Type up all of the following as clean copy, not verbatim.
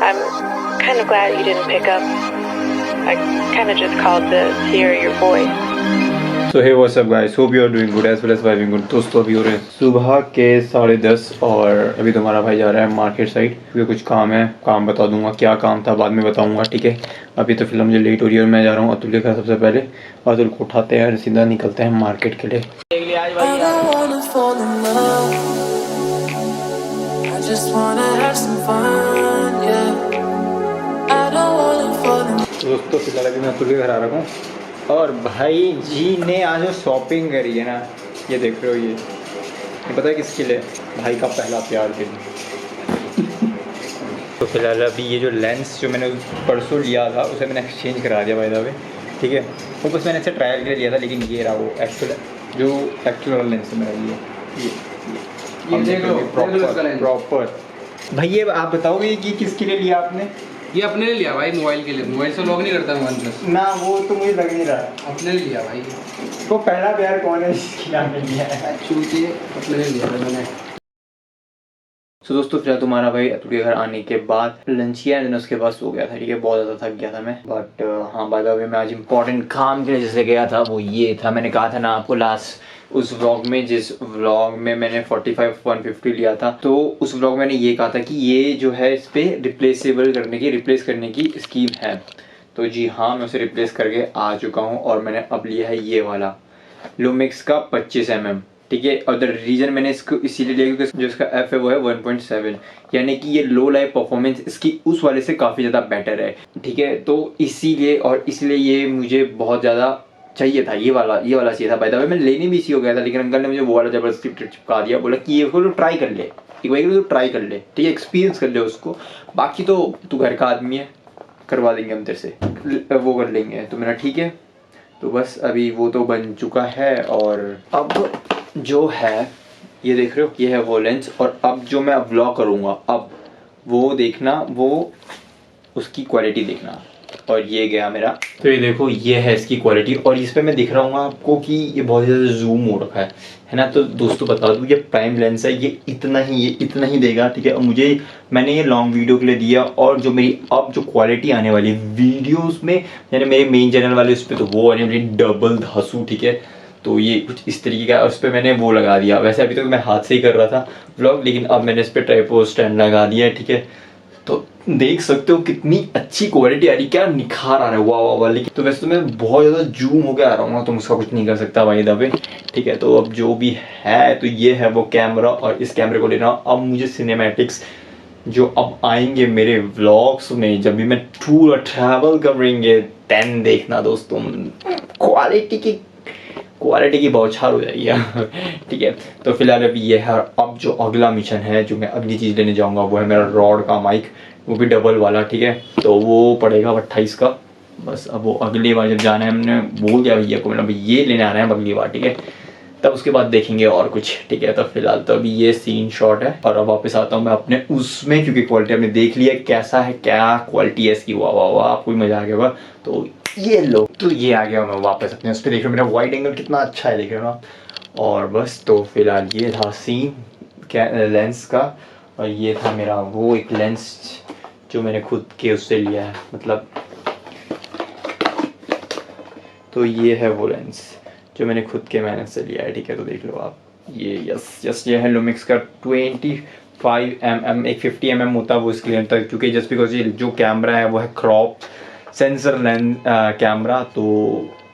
I'm kind of glad you didn't pick up. I kind of just called to hear your voice. So hey what's up guys, hope you are doing good as well as vibing good। दोस्तों अभी हो रहे हैं सुबह के 10:30 और अभी तुम्हारा भाई जा रहा है मार्केट साइड क्योंकि कुछ काम है। काम बता दूंगा क्या काम था बाद में बताऊंगा, ठीक है। अभी तो फिलहाल मुझे लेट हो रही है और मैं जा रहा हूँ अतुल के घर। सबसे पहले अतुल को उठाते हैं और सीधा निकलते हैं मार्केट के लिए। दोस्तों फिलहाल अभी मैं अतुल के घर आ रहा हूँ और भाई जी ने आज जो शॉपिंग करी है ना, ये देख रहे हो, ये पता है किसके लिए? भाई का पहला प्यार के लिए। तो फिलहाल अभी ये जो लेंस जो मैंने परसों लिया था उसे मैंने एक्सचेंज करा दिया बाय द वे, ठीक है। वो बस मैंने इसे ट्रायल के लिए लिया था, लेकिन ये रहा वो एक्चुअल वाला लेंस है मेरा। ये देख लो प्रॉपर। भाई ये आप बताओगे कि किसके लिए लिया आपने? ये अपने लिए लिया भाई, मोबाइल के लिए। मोबाइल से लॉग नहीं करता वन प्लस ना, वो तो मुझे लग नहीं रहा। अपने लिए लिया भाई। तो पहला प्यार कौन है इसके नाम लिया है? चूंकि अपने लिए लिया था मैंने। तो दोस्तों फिलहाल तुम्हारा भाई अतुल के घर आने के बाद लंच किया एंड उसके बाद सो गया था, ठीक है। बहुत ज़्यादा थक गया था मैं, बट हाँ बाय द वे मैं आज इंपॉर्टेंट काम के लिए जैसे गया था वो ये था। मैंने कहा था ना आपको लास्ट उस व्लॉग में, जिस व्लॉग में मैंने 45-150 लिया था, तो उस व्लॉग में मैंने ये कहा था कि ये जो है इस पर रिप्लेस करने की स्कीम है। तो जी हाँ, मैं उसे रिप्लेस करके आ चुका हूँ और मैंने अब लिया है ये वाला लूमिक्स का 25mm, ठीक है। और द रीज़न मैंने इसको इसीलिए लिया क्योंकि जो इसका एफ है वो है 1.7, यानी कि ये लो लाइट परफॉर्मेंस इसकी उस वाले से काफ़ी ज़्यादा बेटर है, ठीक है। तो इसीलिए ये मुझे बहुत ज़्यादा चाहिए था, ये वाला चाहिए था। बाय द वे मैं लेने भी इसी हो गया था, लेकिन अंकल ने मुझे वो वाला ज़बरदस्ती चिपका दिया। बोला कि ये को तो ट्राई कर ले, एक बार तो ट्राई कर ले, ठीक है, एक्सपीरियंस कर ले उसको। बाकी तो तू घर का आदमी है, करवा देंगे हम तेरे से, वो कर लेंगे। तो मेरा ठीक है। तो बस अभी वो तो बन चुका है और अब जो है ये देख रहे हो, ये है वो लेंस। और अब जो मैं अब व्लॉग करूँगा अब वो देखना, वो उसकी क्वालिटी देखना। और ये गया मेरा, तो ये देखो ये है इसकी क्वालिटी। और इस पर मैं दिख रहा हूँ आपको कि ये बहुत ज़्यादा जूम हो रखा है ना। तो दोस्तों बता दूँ ये प्राइम लेंस है, ये इतना ही देगा, ठीक है। और मैंने ये लॉन्ग वीडियो के लिए दिया और जो मेरी अब जो क्वालिटी आने वाली वीडियोस में, यानी मेरे मेन चैनल वाले उस पर, तो वो आने वाली डबल धांसू, ठीक है। तो ये कुछ इस तरीके का, उस पर मैंने वो लगा दिया। वैसे अभी तक मैं हाथ से ही कर रहा था व्लॉग, लेकिन अब मैंने इस पर ट्राइपॉड स्टैंड लगा दिया है, ठीक है। तो देख सकते हो कितनी अच्छी क्वालिटी आ रही, क्या निखार आ रहा है, वाह वाह वाह। लेकिन तो वैसे तो मैं बहुत ज़्यादा जूम हो के आ रहा हूँ, तो उसका कुछ नहीं कर सकता भाई दबे, ठीक है। तो अब जो भी है तो ये है वो कैमरा, और इस कैमरे को लेना। अब मुझे सिनेमैटिक्स जो अब आएंगे मेरे व्लॉग्स में, जब भी मैं टूर ट्रैवल करेंगे, देन देखना दोस्तों, क्वालिटी की बौछार हो जाएगी, ठीक है। तो फिलहाल अभी ये है। अब जो अगला मिशन है, जो मैं अगली चीज़ लेने जाऊंगा, वो है मेरा रॉड का माइक, वो भी डबल वाला, ठीक है। तो वो पड़ेगा 28 का। बस अब वो अगली बार जब जाना है, हमने बोल दिया भैया को, मतलब ये लेने आना है अगली बार, ठीक है। तब उसके बाद देखेंगे और कुछ, ठीक है। तो फिलहाल तो अभी ये सीन शॉट है और अब वापस आता हूँ मैं अपने उसमें, क्योंकि क्वालिटी आपने देख लिया कैसा है, क्या क्वालिटी है इसकी, वाह वाह वाह, आपको भी मजा आ गया होगा। तो ये लो, तो ये आ गया मैं वापस अपने उस पर। देख रहे हो मेरा वाइड एंगल कितना अच्छा है, देख रहे हो ना। और बस तो फिलहाल ये था सीन लेंस का। और ये था मेरा वो एक लेंस जो मैंने खुद के उससे लिया है, मतलब तो ये है वो लेंस जो मैंने खुद के मेहनत से लिया है, ठीक है। तो देख लो आप, ये यस ये है लूमिक्स का 25mm। एक 50mm होता है वो इसके लिए तक, क्योंकि जस्ट बिकॉज ये जो कैमरा है वो है क्रॉप सेंसर लेंस कैमरा, तो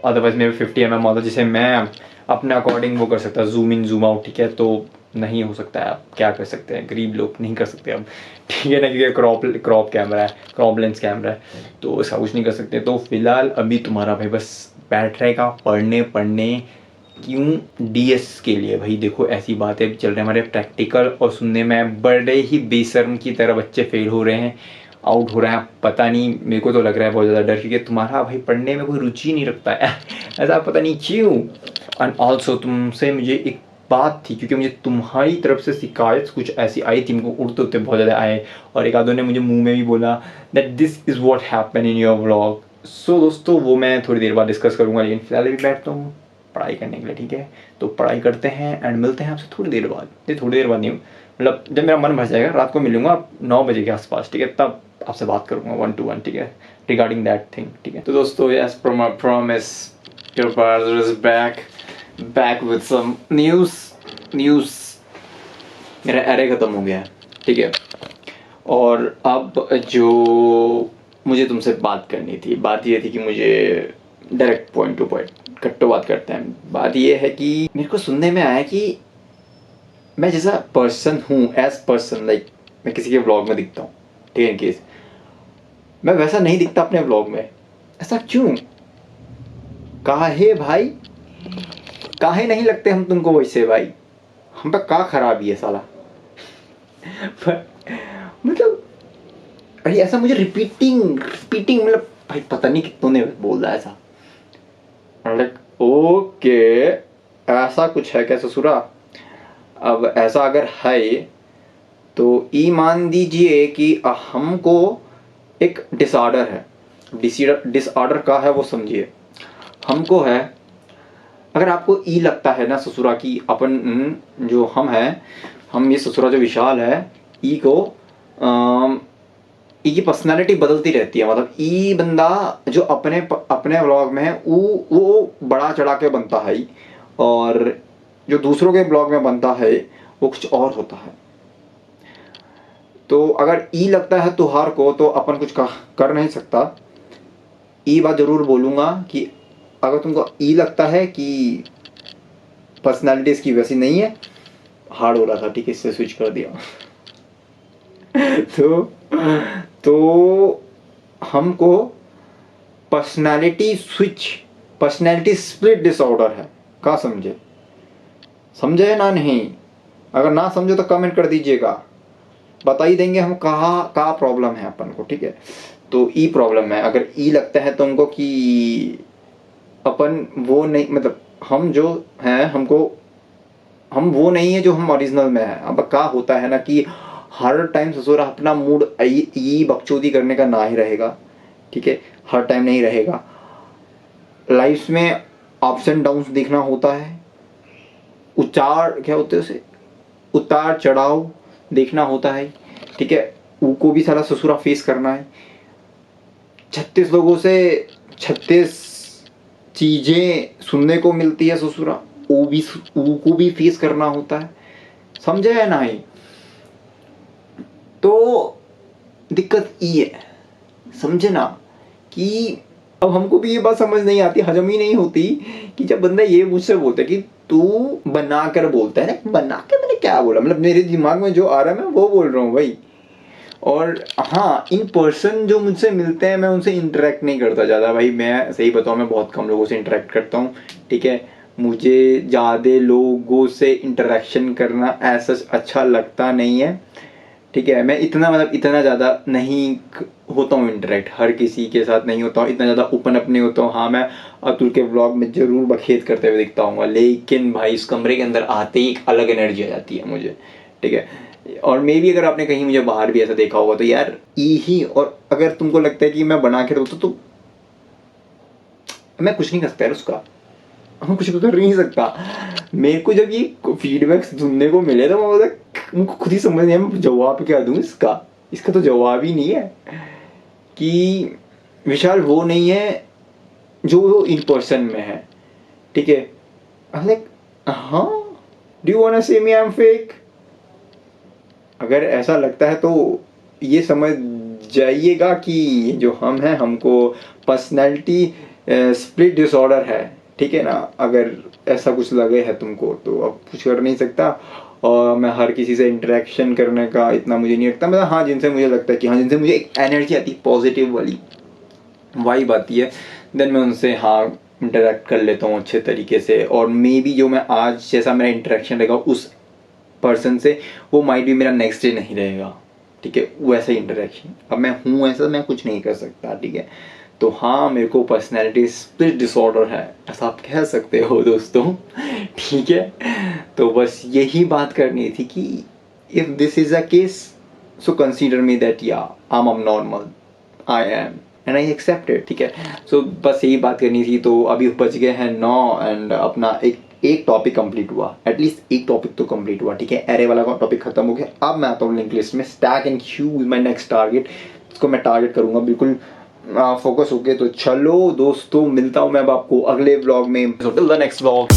अदरवाइज मेरे 50mm होता है, जिसे मैं अपने अकॉर्डिंग वो कर सकता, जूम इन जूम आउट, ठीक है। तो नहीं हो सकता है, आप क्या कर सकते हैं, गरीब लोग नहीं कर सकते अब, ठीक है ना, क्योंकि क्रॉप कैमरा है, क्रॉप लेंस कैमरा है, तो इसका कुछ नहीं कर सकते। तो फिलहाल अभी तुम्हारा भाई बस बैठ रहेगा पढ़ने क्यों डीएस के लिए। भाई देखो ऐसी बातें चल रहे हैं हमारे प्रैक्टिकल, और सुनने में बड़े ही बेशर्म की तरह बच्चे फेल हो रहे हैं, आउट हो रहा है। पता नहीं, मेरे को तो लग रहा है बहुत ज़्यादा डर, क्योंकि तुम्हारा भाई पढ़ने में कोई रुचि नहीं रखता है ऐसा पता नहीं क्यों। एंड ऑल्सो तुमसे मुझे एक बात थी, क्योंकि मुझे तुम्हारी तरफ से शिकायत कुछ ऐसी आई थी, मुझको उड़ते बहुत ज़्यादा आए, और एक आधों ने मुझे मुंह में भी बोला that this is what happen in your vlog. So दोस्तों वो मैं थोड़ी देर बाद डिस्कस करूँगा, लेकिन फिलहाल भी बैठता हूँ पढ़ाई करने के लिए, ठीक है। तो पढ़ाई करते हैं एंड मिलते हैं आपसे थोड़ी देर बाद नहीं, मतलब जब मेरा मन भर जाएगा, रात को मिलूंगा 9 बजे के आसपास, ठीक है। तब आपसे बात करूँगा 1 to 1, ठीक है, रिगार्डिंग दैट थिंग, ठीक है। तो दोस्तों, as per my promise, your brother is back with some news. मेरा एरे ख़त्म हो गया है, ठीक है, और अब जो मुझे तुमसे बात करनी थी, बात ये थी कि मुझे डायरेक्ट पॉइंट टू पॉइंट कट्टो बात करते हैं। बात ये है कि मेरे को सुनने में आया कि मैं जैसा पर्सन हूँ, एज पर्सन, लाइक मैं किसी के व्लॉग में दिखता हूँ, ठीक है, इन केस मैं वैसा नहीं दिखता अपने व्लॉग में। ऐसा क्यों? काहे भाई, काहे नहीं लगते हम तुमको वैसे भाई? हम पे का खराबी है साला? पर मतलब अरे ऐसा मुझे रिपीटिंग मतलब भाई पता नहीं कितनों ने बोल रहा है ऐसा। लाइक ओके, ऐसा कुछ है क्या ससुरा? अब ऐसा अगर है तो ये मान दीजिए कि हमको एक डिसऑर्डर है। डिसऑर्डर का है वो समझिए, हमको है। अगर आपको ई लगता है ना ससुरा कि अपन जो हम हैं, हम ये ससुरा जो विशाल है, ई को ई की पर्सनालिटी बदलती रहती है। मतलब ई बंदा जो अपने व्लॉग में है वो बड़ा चढ़ा के बनता है, और जो दूसरों के ब्लॉग में बनता है वो कुछ और होता है। तो अगर ई लगता है तुहार को तो अपन कुछ कर नहीं सकता। ई बात ज़रूर बोलूँगा कि अगर तुमको ई लगता है कि पर्सनालिटी इसकी वैसी नहीं है, हार्ड हो रहा था, ठीक है, इससे स्विच कर दिया। तो हमको पर्सनालिटी स्प्लिट डिसऑर्डर है, का समझे ना? नहीं, अगर ना समझो तो कमेंट कर दीजिएगा, बता ही देंगे हम कहाँ प्रॉब्लम है अपन को, ठीक है। तो ई प्रॉब्लम है। अगर ई लगता है तुमको कि अपन वो नहीं, मतलब हम जो हैं हम वो नहीं है जो हम ओरिजिनल में है। अब क्या होता है ना कि हर टाइम ससुरा अपना मूड ये बकचोदी करने का ना ही रहेगा, ठीक है, हर टाइम नहीं रहेगा। लाइफ में अप्स एंड डाउन्स देखना होता है, क्या होते हैं उसे, उतार चढ़ाव देखना होता है, ठीक है। उनको भी सारा ससुरा फेस करना है। 36 लोगों से 36 चीज़ें सुनने को मिलती है ससुरा, वो भी फेस करना होता है, समझे है ना? ही तो दिक्कत ये है, समझे ना, कि अब हमको भी ये बात समझ नहीं आती, हजम ही नहीं होती कि जब बंदा ये मुझसे बोलता है कि तू बना कर बोलता है ना, बना के मैंने क्या बोला, मतलब मेरे दिमाग में जो आ रहा है मैं वो बोल रहा हूँ भाई। और हाँ, इन पर्सन जो मुझसे मिलते हैं मैं उनसे इंटरेक्ट नहीं करता ज़्यादा भाई। मैं सही बताऊँ, मैं बहुत कम लोगों से इंटरेक्ट करता हूँ, ठीक है। मुझे ज़्यादा लोगों से इंटरेक्शन करना ऐसा अच्छा लगता नहीं है, ठीक है। मैं इतना ज़्यादा नहीं होता हूँ इंटरेक्ट, हर किसी के साथ नहीं होता हूँ, इतना ज़्यादा ओपन अप नहीं होता हूँ। हाँ, मैं अतुल के व्लॉग में ज़रूर बखेत करते हुए दिखता हूँ, लेकिन भाई इस कमरे के अंदर आते ही एक अलग एनर्जी आ जाती है मुझे, ठीक है। और मे भी अगर आपने कहीं मुझे बाहर भी ऐसा देखा होगा तो यार यही। और अगर तुमको लगता है कि मैं बना के बोलता तो मैं कुछ नहीं कर सकता यार, उसका मैं कुछ कर नहीं सकता। मेरे को जब ये फीडबैक सुनने को मिले तो मैं बोला, मुझको खुद ही समझ नहीं आया मैं जवाब क्या दूँ इसका तो जवाब ही नहीं है कि विशाल वो नहीं है जो वो इन पर्सन में है, ठीक है। लाइक हाँ, डू यू वांट टू से मी आई एम फेक? अगर ऐसा लगता है तो ये समझ जाइएगा कि जो हम हैं, हमको पर्सनैलिटी स्प्लिट डिसऑर्डर है, ठीक है ना। अगर ऐसा कुछ लगे है तुमको तो अब कुछ कर नहीं सकता। और मैं हर किसी से इंटरेक्शन करने का इतना मुझे नहीं लगता। मतलब हाँ, जिनसे मुझे लगता है कि हाँ, जिनसे मुझे एक एनर्जी आती है, पॉजिटिव वाली वाइब आती है, देन मैं उनसे हाँ इंटरेक्ट कर लेता हूँ अच्छे तरीके से। और मे बी जो मैं आज जैसा मेरा इंटरेक्शन रहेगा उस पर्सन से, वो माइट भी मेरा नेक्स्ट डे नहीं रहेगा, ठीक है, वैसा ही इंटरेक्शन। अब मैं हूँ ऐसा, मैं कुछ नहीं कर सकता, ठीक है। तो हाँ, मेरे को पर्सनैलिटी स्प्लिट डिसऑर्डर है, ऐसा आप कह सकते हो दोस्तों, ठीक है। तो बस यही बात करनी थी कि if this is a case so consider me that या I am normal, I am and I accept it, ठीक है। सो बस यही बात करनी थी। तो अभी बच गए हैं 9 एंड अपना एक टॉपिक कंप्लीट हुआ, एटलीस्ट एक टॉपिक तो कंप्लीट हुआ, ठीक है। एरे वाला टॉपिक खत्म हो गया। अब मैं आता हूँ लिंक लिस्ट में, stack and Q is my next target. इसको मैं टारगेट करूँगा बिल्कुल फोकस होके। तो चलो दोस्तों, मिलता हूँ मैं अब आपको अगले व्लॉग में। Till the next vlog.